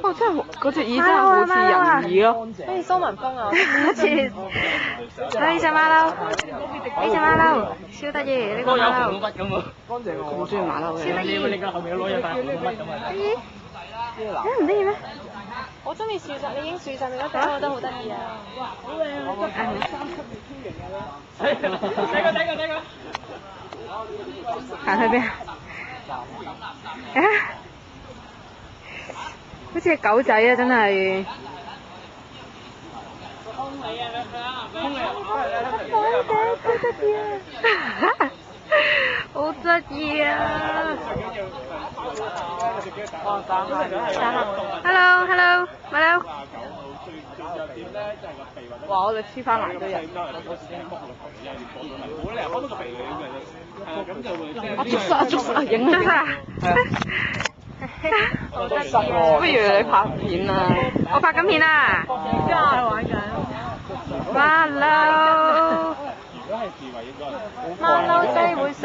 哇！真係嗰隻耳真係好似人耳咯，好似蘇文峰啊！好似呢隻馬騮，呢隻馬騮超得意，呢個馬騮。筆咁啊！乾淨我好中意馬騮嘅。超得意。你後面攞嘢帶紅筆咁啊！得意？唔得意咩？我中意樹上，你影樹上面嗰隻，我覺得好得意啊！好靚啊！3級越天形嘅咧。行去邊啊？好似狗仔啊！真係。好得意啊！Hello，馬騮。哇！我哋黐翻埋都有。我捉實，影咗啦。好得意啊！不如你拍片啊！我拍緊片啊！馬騮，馬騮仔會上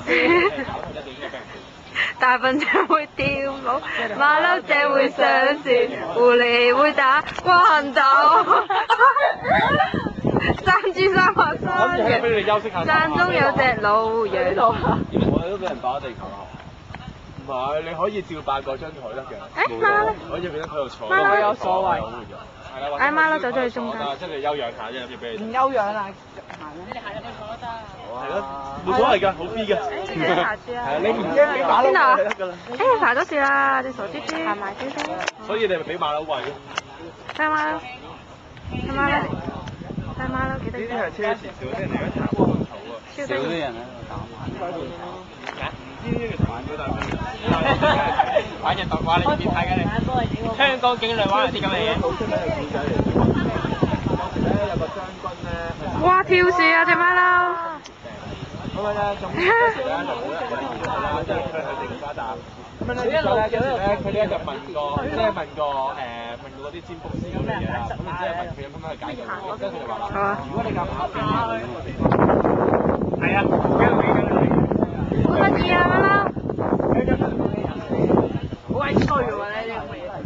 樹，大笨象會跳舞，馬騮仔會上樹，狐狸會打關鬥。山豬山下山嘅，山中有隻老羊。我哋都俾人霸咗地球啊！唔係，你可以照霸嗰張台得嘅。誒馬騮咧？可以俾佢喺度坐。馬騮有所謂。係啦，誒馬騮走咗去中間。即係你休養下啫，要俾你。唔休養啦，你哋行入去坐得。係咯，冇所謂㗎，好 free 嘅。誒爬住啊！係啊，你唔驚俾馬騮餵就得㗎啦。誒爬多次啦，隻傻豬豬。行埋少少。所以你咪俾馬騮餵咯。睇馬騮，睇馬騮，睇馬騮幾得意。呢啲係車前少啲人嚟嘅茶黃草啊，少啲人喺度打馬。唔知呢個玩咗大咩？玩隻動畫你變態嘅你。香港境內玩啲咁嘅嘢。好出名嘅故仔嚟嘅。當時咧有個將軍咧，哇！跳樹啊隻馬騮。咁樣咧，咁嗰時咧就好多人都見到佢啦，即係佢去定花站。咁樣咧，佢咧就問過，即係問過嗰啲占卜師嗰啲嘢啦。咁然之後問佢有冇咩解讀，跟住佢就話：如果你咁考，係啊，好得意啊馬騮。好鬼衰喎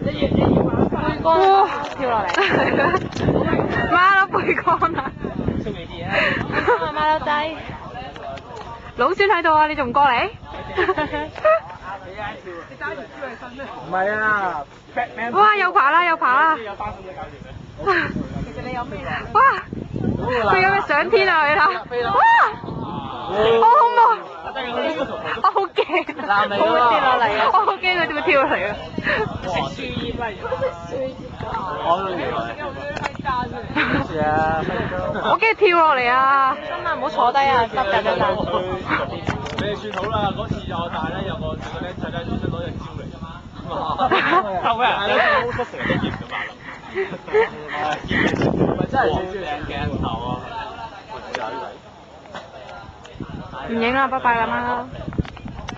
你啲背光跳落嚟。馬騮背光啊！馬騮仔。老孫喺度啊！你仲唔過嚟？唔係啊，哇！又爬啦，又爬啦！哇！哇！佢有咩上天啊？你睇，哇！好恐怖！我好驚，我會跌落嚟啊！我好驚佢點會跳落嚟啊！食樹葉啊！我驚跳落嚟啊！真啊，唔好坐低啊，濕㗎真係。你算好啦，嗰次我帶咧有個僆仔咧專登攞隻蕉嚟，後人咧都成日都見到馬騮，咪真係最中意靚鏡頭啊！唔影啦，拜拜啦，馬騮。